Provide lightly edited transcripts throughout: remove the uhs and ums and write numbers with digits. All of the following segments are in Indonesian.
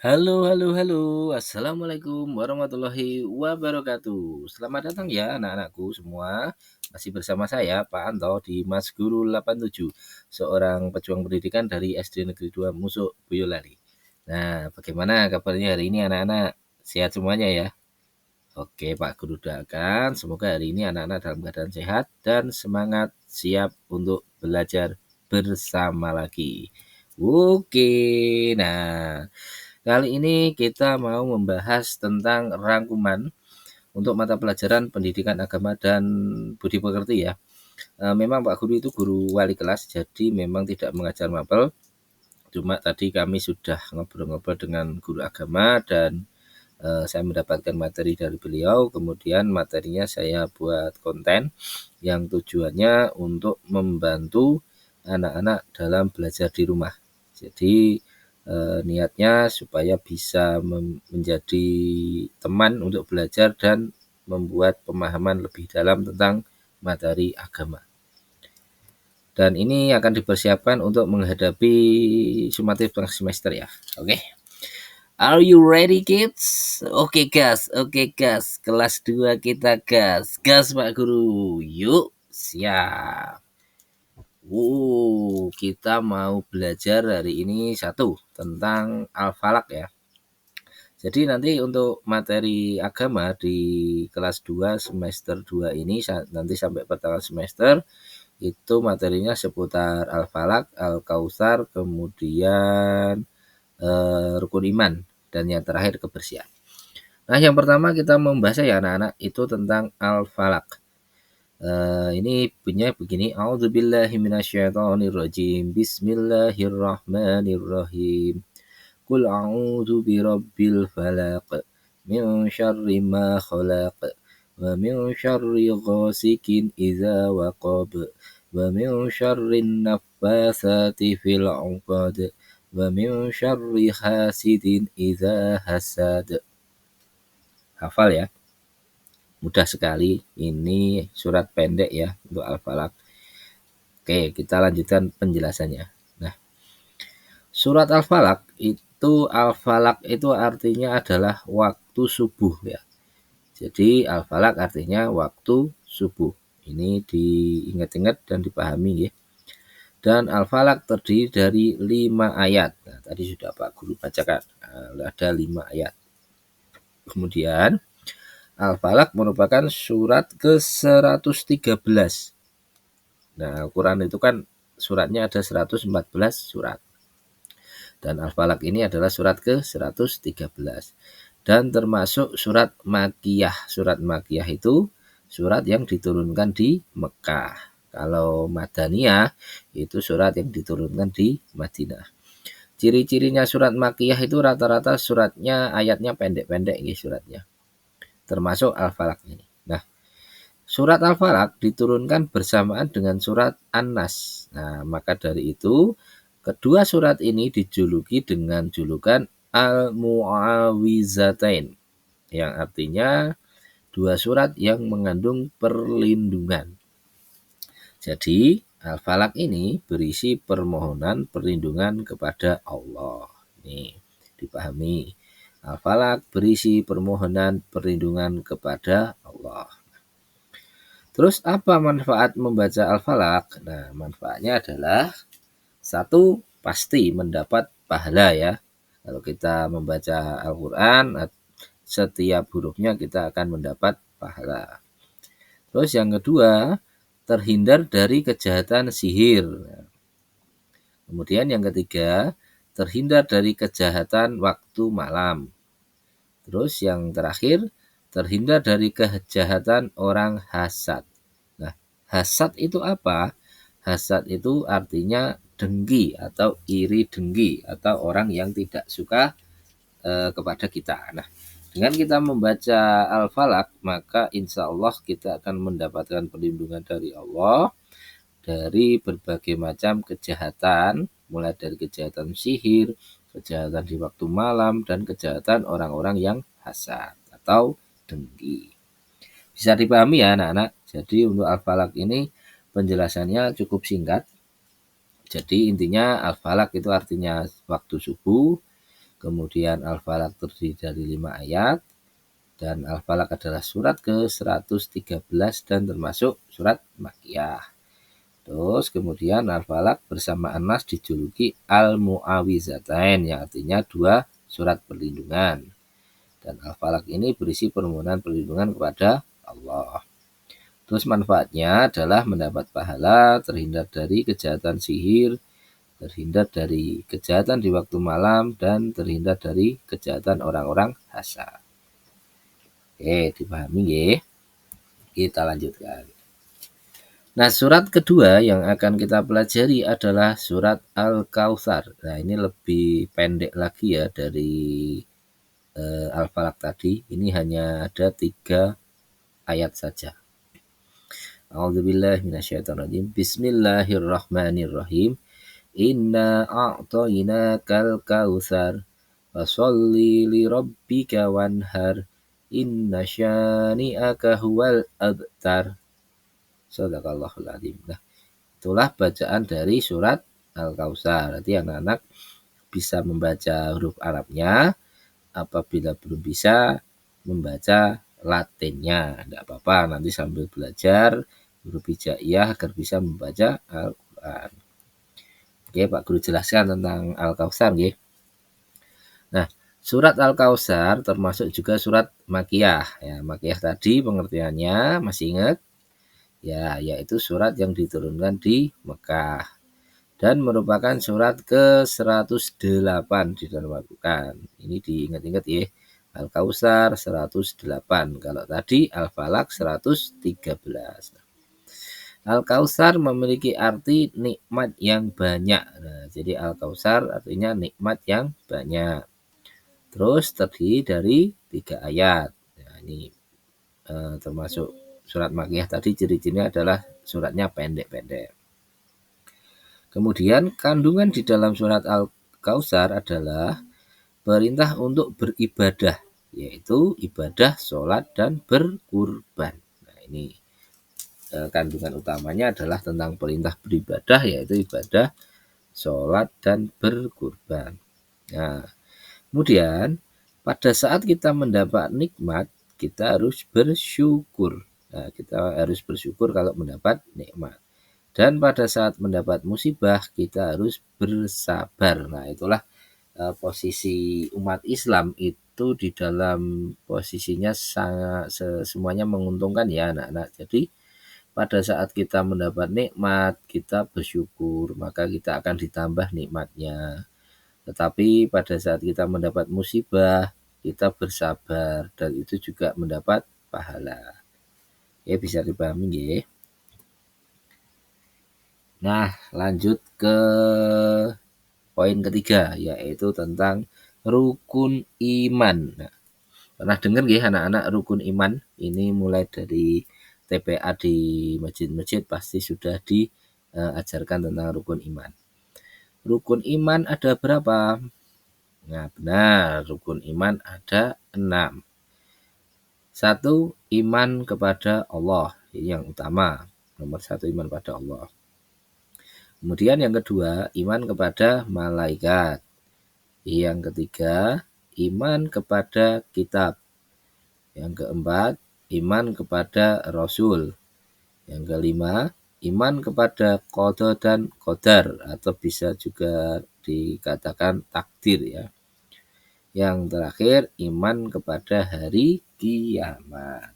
Halo, halo, halo. Assalamualaikum warahmatullahi wabarakatuh. Selamat datang ya anak-anakku semua. Masih bersama saya Pak Anto di Mas Guru 87, seorang pejuang pendidikan dari SD Negeri 2 Musuk Boyolali. Nah, bagaimana kabarnya hari ini anak-anak? Sehat semuanya ya? Oke, Pak Guru doakan semoga hari ini anak-anak dalam keadaan sehat dan semangat siap untuk belajar bersama lagi. Oke, nah kali ini kita mau membahas tentang rangkuman untuk mata pelajaran pendidikan agama dan budi pekerti ya. Memang Pak Guru itu guru wali kelas, jadi memang tidak mengajar mapel. Cuma tadi kami sudah ngobrol-ngobrol dengan guru agama dan saya mendapatkan materi dari beliau. Kemudian materinya saya buat konten yang tujuannya untuk membantu anak-anak dalam belajar di rumah. Jadi niatnya supaya bisa menjadi teman untuk belajar dan membuat pemahaman lebih dalam tentang materi agama. Dan ini akan dipersiapkan untuk menghadapi sumatif tengah semester ya. Oke. Are you ready kids? Oke gas. Kelas 2 kita gas. Gas Pak Guru. Yuk, siap. Kita mau belajar hari ini satu tentang Al-Falaq ya. Jadi nanti untuk materi agama di kelas 2 semester 2 ini nanti sampai pertengahan semester itu materinya seputar Al-Falaq, Al-Kautsar, kemudian rukun iman dan yang terakhir kebersihan. Nah, yang pertama kita membahas ya anak-anak itu tentang Al-Falaq. Ini bunyinya begini, A'udzubillahi minasyaitonirrajim. Bismillahirrahmanirrahim. Qul a'udzu birabbil falaq min syarri ma khalaq wa min syarri ghasikin idza waqab wa min syarrin naffatsati fil 'uqad wa min syarri hasidin idza hasad. Hafal ya. Mudah sekali. Ini surat pendek ya untuk Al-Falaq. Oke, kita lanjutkan penjelasannya. Nah, surat Al-Falaq itu artinya adalah waktu subuh ya. Jadi Al-Falaq artinya waktu subuh. Ini diingat-ingat dan dipahami ya. Dan Al-Falaq terdiri dari 5 ayat. Nah, tadi sudah Pak Guru bacakan. Ada 5 ayat. Kemudian Al-Falaq merupakan surat ke-113. Nah, Al-Quran itu kan suratnya ada 114 surat. Dan Al-Falaq ini adalah surat ke-113. Dan termasuk surat Makkiyah. Surat Makkiyah itu surat yang diturunkan di Mekah. Kalau Madaniyah itu surat yang diturunkan di Madinah. Ciri-cirinya surat Makkiyah itu rata-rata suratnya ayatnya pendek-pendek ya suratnya. Termasuk Al-Falaq ini. Nah, surat Al-Falaq diturunkan bersamaan dengan surat An-Nas. Nah, maka dari itu kedua surat ini dijuluki dengan julukan Al-Mu'awizatain, yang artinya dua surat yang mengandung perlindungan. Jadi, Al-Falaq ini berisi permohonan perlindungan kepada Allah. Nih, dipahami. Al-Falaq berisi permohonan perlindungan kepada Allah. Terus apa manfaat membaca Al-Falaq? Nah, manfaatnya adalah satu, pasti mendapat pahala ya. Kalau kita membaca Al-Quran, setiap hurufnya kita akan mendapat pahala. Terus yang kedua, terhindar dari kejahatan sihir. Kemudian yang ketiga, terhindar dari kejahatan waktu malam. Terus yang terakhir, terhindar dari kejahatan orang hasad. Nah, hasad itu apa? Hasad itu artinya dengki atau iri dengki atau orang yang tidak suka kepada kita. Nah, dengan kita membaca Al-Falaq, maka insya Allah kita akan mendapatkan perlindungan dari Allah dari berbagai macam kejahatan, mulai dari kejahatan sihir, kejahatan di waktu malam, dan kejahatan orang-orang yang hasad atau dengki. Bisa dipahami ya anak-anak. Jadi untuk Al-Falaq ini penjelasannya cukup singkat. Jadi intinya Al-Falaq itu artinya waktu subuh. Kemudian Al-Falaq terdiri dari 5 ayat. Dan Al-Falaq adalah surat ke-113 dan termasuk surat Makkiyah. Terus kemudian Al-Falaq bersama An-Nas dijuluki Al-Mu'awizatain, yang artinya 2 surat perlindungan. Dan Al-Falaq ini berisi permohonan perlindungan kepada Allah. Terus manfaatnya adalah mendapat pahala, terhindar dari kejahatan sihir, terhindar dari kejahatan di waktu malam, dan terhindar dari kejahatan orang-orang hasad. Oke, dipahami ya? Kita lanjutkan. Nah, surat kedua yang akan kita pelajari adalah surat Al-Kautsar. Nah, ini lebih pendek lagi ya dari Al-Falaq tadi. Ini hanya ada 3 ayat saja. A'udzubillahi minasyaitonirrajim. Bismillahirrahmanirrahim. Inna a'tainakal kautsar fasholli lirabbika wanhar. Inna syani'aka huwal abtar. Shadaqallahul adzim. Nah, itulah bacaan dari surat Al-Kautsar. Nanti anak-anak bisa membaca huruf Arabnya. Apabila belum bisa membaca Latinnya, tidak apa-apa. Nanti sambil belajar huruf hijaiyah agar bisa membaca Al-Quran. Oke, Pak Guru jelaskan tentang Al-Kautsar. Nah, surat Al-Kautsar termasuk juga surat Makkiyah. Ya, Makkiyah tadi pengertiannya masih ingat? Ya, yaitu surat yang diturunkan di Mekah dan merupakan surat ke-108 di dalam Al-Quran. Ini diingat-ingat ya. Al-Kautsar 108. Kalau tadi Al-Falaq 113. Al-Kautsar memiliki arti nikmat yang banyak. Nah, jadi Al-Kautsar artinya nikmat yang banyak. Terus terdiri dari 3 ayat. Nah, ini termasuk surat Makkiyah tadi ciri-cirinya adalah suratnya pendek-pendek. Kemudian kandungan di dalam surat Al-Kautsar adalah perintah untuk beribadah, yaitu ibadah, sholat, dan berkurban. Nah, ini kandungan utamanya adalah tentang perintah beribadah, yaitu ibadah, sholat, dan berkurban. Nah, kemudian pada saat kita mendapat nikmat, kita harus bersyukur. Nah, kita harus bersyukur kalau mendapat nikmat. Dan pada saat mendapat musibah, kita harus bersabar. Nah, itulah posisi umat Islam itu di dalam posisinya sangat semuanya menguntungkan ya anak-anak. Jadi pada saat kita mendapat nikmat, kita bersyukur, maka kita akan ditambah nikmatnya. Tetapi pada saat kita mendapat musibah, kita bersabar dan itu juga mendapat pahala. Ya, bisa dipahami ya. Nah, lanjut ke poin ketiga, yaitu tentang rukun iman. Nah, pernah dengar ya anak-anak rukun iman? Ini mulai dari TPA di masjid-masjid pasti sudah diajarkan tentang rukun iman. Rukun iman ada berapa? Nah, benar, rukun iman ada 6. 1, iman kepada Allah. Ini yang utama. Nomor 1, iman kepada Allah. Kemudian yang kedua, iman kepada malaikat. Yang ketiga, iman kepada kitab. Yang keempat, iman kepada Rasul. Yang kelima, iman kepada qada dan qadar atau bisa juga dikatakan takdir ya. Yang terakhir, iman kepada hari kiamat.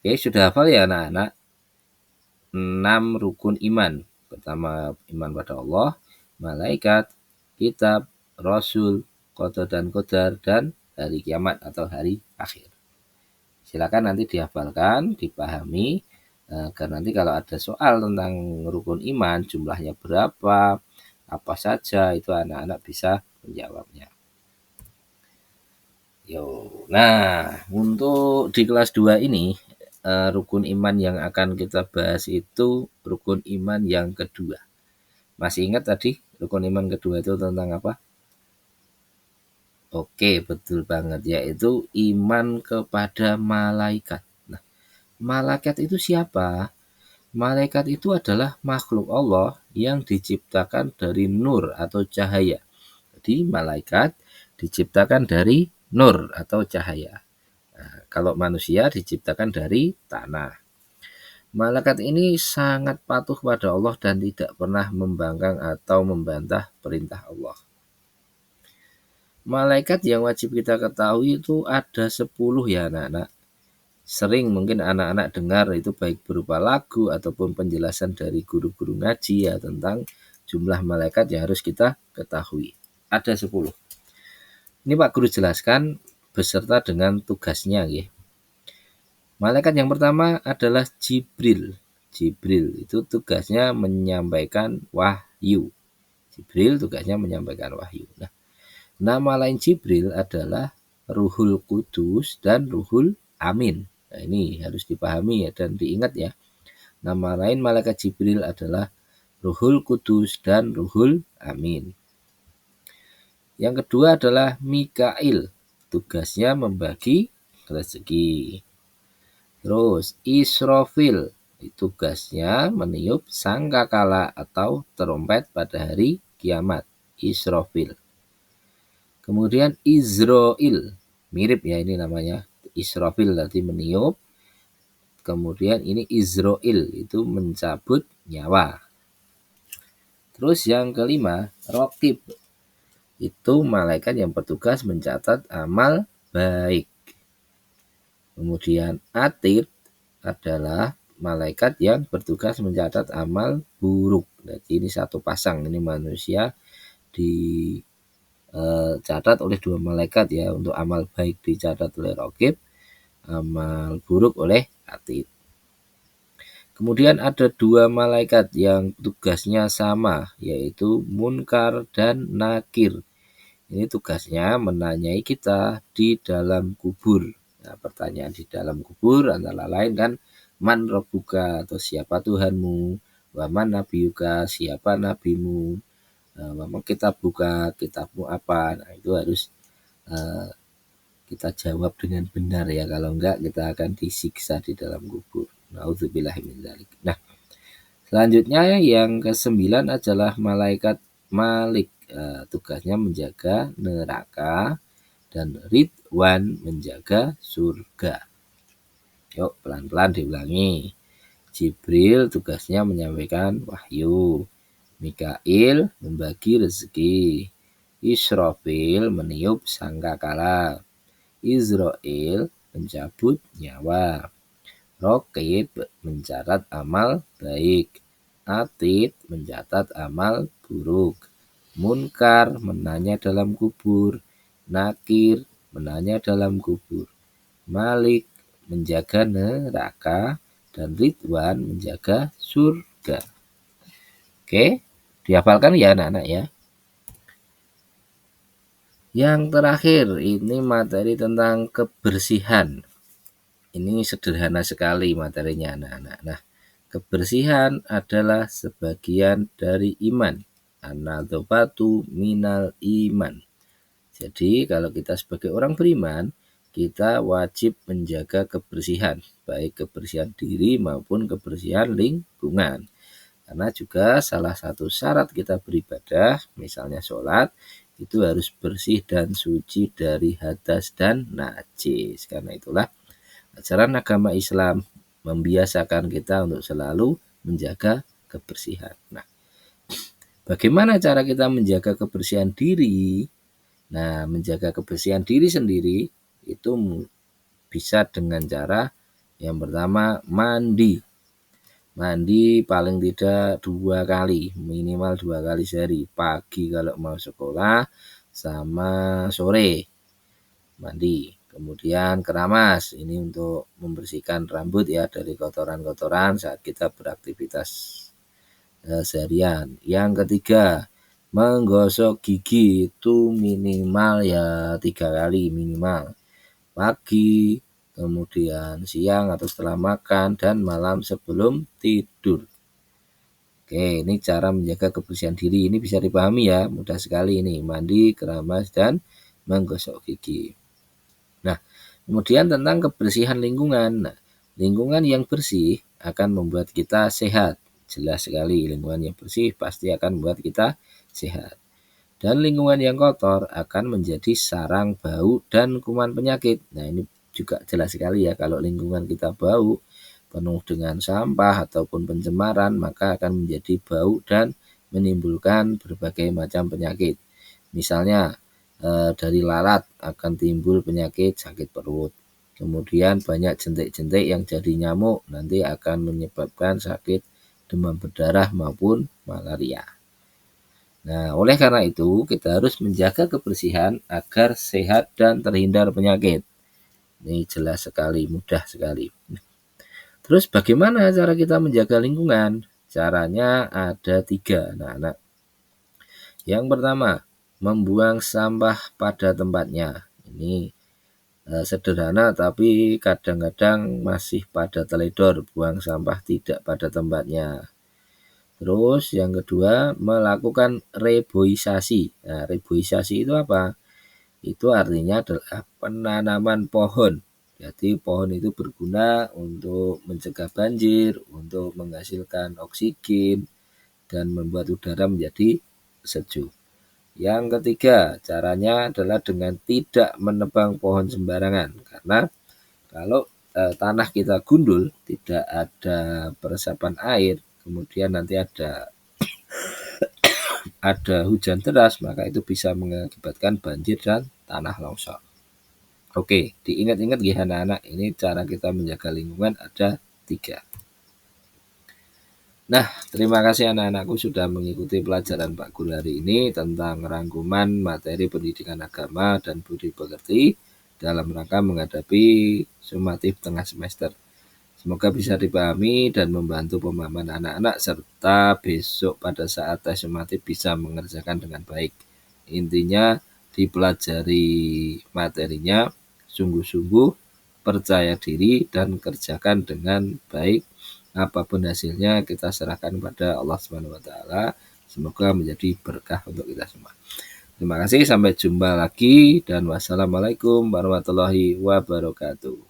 Oke, sudah hafal ya anak-anak? 6 rukun iman. Pertama, iman pada Allah, malaikat, kitab, Rasul, qada dan qadar, dan hari kiamat atau hari akhir. Silakan nanti dihafalkan, dipahami, agar nanti kalau ada soal tentang rukun iman, jumlahnya berapa, apa saja, itu anak-anak bisa menjawabnya. Nah, untuk di kelas 2 ini, rukun iman yang akan kita bahas itu rukun iman yang kedua. Masih ingat tadi rukun iman kedua itu tentang apa? Oke, betul banget, yaitu iman kepada malaikat. Nah, malaikat itu siapa? Malaikat itu adalah makhluk Allah yang diciptakan dari nur atau cahaya. Jadi malaikat diciptakan dari nur atau cahaya. Nah, kalau manusia diciptakan dari tanah. Malaikat ini sangat patuh pada Allah dan tidak pernah membangkang atau membantah perintah Allah. Malaikat yang wajib kita ketahui itu ada 10 ya anak-anak. Sering mungkin anak-anak dengar itu baik berupa lagu ataupun penjelasan dari guru-guru ngaji ya tentang jumlah malaikat yang harus kita ketahui. Ada 10. Ini Pak Guru jelaskan beserta dengan tugasnya ya. Malaikat yang pertama adalah Jibril. Jibril itu tugasnya menyampaikan wahyu. Jibril tugasnya menyampaikan wahyu. Nah, nama lain Jibril adalah Ruhul Kudus dan Ruhul Amin. Nah, ini harus dipahami ya dan diingat ya. Nama lain malaikat Jibril adalah Ruhul Kudus dan Ruhul Amin. Yang kedua adalah Mikail. Tugasnya membagi rezeki. Terus Israfil, tugasnya meniup sangkakala atau trompet pada hari kiamat. Israfil. Kemudian Izrail, mirip ya ini namanya. Israfil tadi meniup. Kemudian ini Izrail itu mencabut nyawa. Terus yang kelima, Raqib. Itu malaikat yang bertugas mencatat amal baik. Kemudian Atid adalah malaikat yang bertugas mencatat amal buruk. Jadi ini satu pasang, ini manusia dicatat oleh dua malaikat ya. Untuk amal baik dicatat oleh Raqib, amal buruk oleh Atid. Kemudian ada dua malaikat yang tugasnya sama, yaitu Munkar dan Nakir. Ini tugasnya menanyai kita di dalam kubur. Nah, pertanyaan di dalam kubur antara lain kan man rabbuka atau siapa Tuhanmu, wa man nabiyuka, siapa nabimu, wa man kitabuka, kitabmu apa. Nah, itu harus kita jawab dengan benar ya, kalau enggak kita akan disiksa di dalam kubur. Nauzubillahi min dzalik. Nah, selanjutnya yang ke-9 adalah malaikat Malik. Tugasnya menjaga neraka dan Ridwan menjaga surga. Yuk pelan-pelan diulangi. Jibril tugasnya menyampaikan wahyu. Mikail membagi rezeki. Israfil meniup sangkakala. Izrail mencabut nyawa. Raqib mencatat amal baik. Atid mencatat amal buruk. Munkar menanya dalam kubur. Nakir menanya dalam kubur. Malik menjaga neraka dan Ridwan menjaga surga. Oke, dihafalkan ya anak-anak ya. Yang terakhir ini materi tentang kebersihan. Ini sederhana sekali materinya anak-anak. Nah, kebersihan adalah sebagian dari iman. An-nadzafatu minal iman. Jadi kalau kita sebagai orang beriman, kita wajib menjaga kebersihan, baik kebersihan diri maupun kebersihan lingkungan. Karena juga salah satu syarat kita beribadah, misalnya sholat, itu harus bersih dan suci dari hadas dan najis. Karena itulah ajaran agama Islam membiasakan kita untuk selalu menjaga kebersihan. Nah, bagaimana cara kita menjaga kebersihan diri? Nah, menjaga kebersihan diri sendiri itu bisa dengan cara yang pertama mandi. Mandi paling tidak 2 kali, minimal 2 kali sehari. Pagi kalau mau sekolah sama sore mandi. Kemudian keramas, ini untuk membersihkan rambut ya dari kotoran-kotoran saat kita beraktivitas seharian. Yang ketiga, menggosok gigi itu minimal ya 3 kali minimal. Pagi, kemudian siang atau setelah makan, dan malam sebelum tidur. Oke, ini cara menjaga kebersihan diri. Ini bisa dipahami ya, mudah sekali ini. Mandi, keramas, dan menggosok gigi. Nah, kemudian tentang kebersihan lingkungan. Nah, lingkungan yang bersih akan membuat kita sehat. Jelas sekali, lingkungan yang bersih pasti akan membuat kita sehat. Dan lingkungan yang kotor akan menjadi sarang bau dan kuman penyakit. Nah, ini juga jelas sekali ya, kalau lingkungan kita bau, penuh dengan sampah ataupun pencemaran, maka akan menjadi bau dan menimbulkan berbagai macam penyakit. Misalnya dari lalat akan timbul penyakit sakit perut. Kemudian banyak jentik-jentik yang jadi nyamuk nanti akan menyebabkan sakit demam berdarah maupun malaria. Nah, oleh karena itu kita harus menjaga kebersihan agar sehat dan terhindar penyakit. Ini jelas sekali, mudah sekali. Terus bagaimana cara kita menjaga lingkungan? Caranya ada 3, anak-anak. Yang pertama, membuang sampah pada tempatnya. Ini sederhana tapi kadang-kadang masih pada teledor, buang sampah tidak pada tempatnya. Terus yang kedua, melakukan reboisasi. Nah, reboisasi itu apa? Itu artinya adalah penanaman pohon. Jadi pohon itu berguna untuk mencegah banjir, untuk menghasilkan oksigen, dan membuat udara menjadi sejuk. Yang ketiga, caranya adalah dengan tidak menebang pohon sembarangan. Karena kalau tanah kita gundul, tidak ada peresapan air, kemudian nanti ada hujan deras, maka itu bisa mengakibatkan banjir dan tanah longsor. Oke, diingat-ingat ya anak-anak, ini cara kita menjaga lingkungan ada 3. Nah, terima kasih anak-anakku sudah mengikuti pelajaran Pak Guru hari ini tentang rangkuman materi pendidikan agama dan budi pekerti dalam rangka menghadapi sumatif tengah semester. Semoga bisa dipahami dan membantu pemahaman anak-anak serta besok pada saat tes sumatif bisa mengerjakan dengan baik. Intinya dipelajari materinya sungguh-sungguh, percaya diri dan kerjakan dengan baik. Apapun hasilnya kita serahkan kepada Allah Subhanahu wa taala. Semoga menjadi berkah untuk kita semua. Terima kasih, sampai jumpa lagi dan wassalamualaikum warahmatullahi wabarakatuh.